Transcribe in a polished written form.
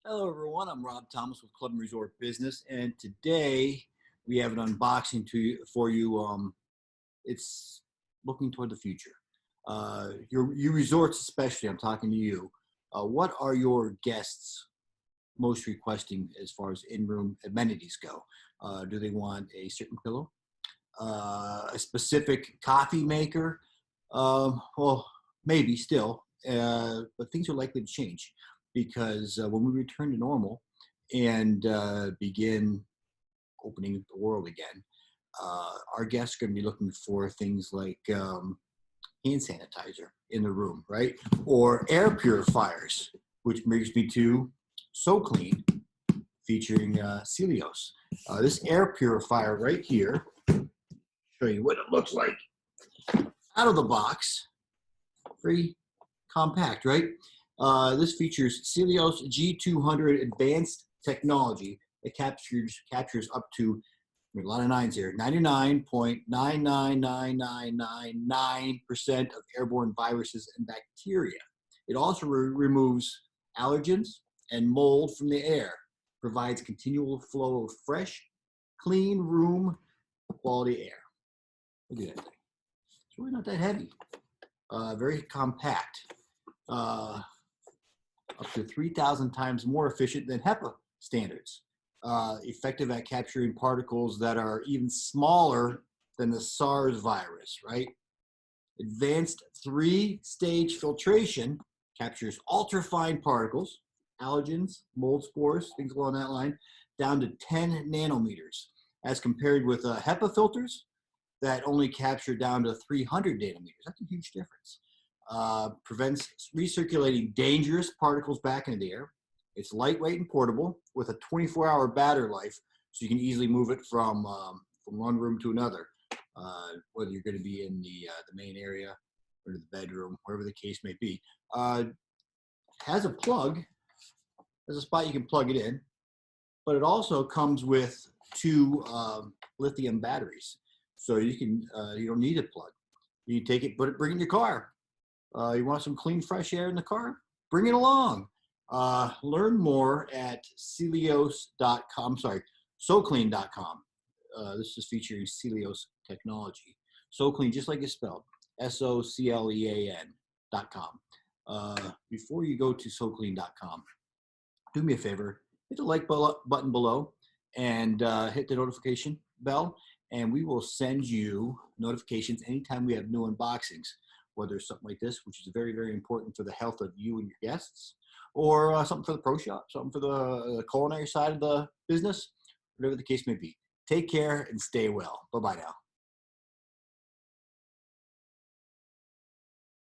Hello everyone, I'm Rob Thomas with Club and Resort Business, and today we have an unboxing for you. It's looking toward the future. You resorts especially, I'm talking to you. What are your guests most requesting as far as in-room amenities go? Do they want a certain pillow? A specific coffee maker? Well, maybe still, but things are likely to change because when we return to normal and begin opening the world again, our guests are going to be looking for things like hand sanitizer in the room, right? Or air purifiers, which brings me to SoClean featuring Celios. This air purifier right here, show you what it looks like out of the box. Very compact, right? This features Celios G200 advanced technology that captures up to, a lot of nines here, 99.999999% of airborne viruses and bacteria. It also removes allergens and mold from the air, provides continual flow of fresh, clean room quality air. Look at that thing. It's really not that heavy. Very compact. Up to 3,000 times more efficient than HEPA standards. Effective at capturing particles that are even smaller than the SARS virus, right? Advanced 3-stage filtration captures ultrafine particles, allergens, mold spores, things along that line, down to 10 nanometers, as compared with HEPA filters that only capture down to 300 nanometers. That's a huge difference. Prevents recirculating dangerous particles back into the air. It's lightweight and portable with a 24-hour battery life, so you can easily move it from one room to another, whether you're going to be in the main area or the bedroom, wherever the case may be. Has a plug. There's a spot you can plug it in, but it also comes with 2 lithium batteries, so you don't need a plug. You can take it, bring it in your car. You want some clean, fresh air in the car? Bring it along. Learn more at Celios.com. Sorry, SoClean.com. This is featuring Celios technology. SoClean, just like it's spelled, SoClean.com. Before you go to SoClean.com, do me a favor, hit the like button below and hit the notification bell, and we will send you notifications anytime we have new unboxings, whether it's something like this, which is very, very important for the health of you and your guests, or something for the pro shop, something for the culinary side of the business, whatever the case may be. Take care and stay well. Bye-bye now.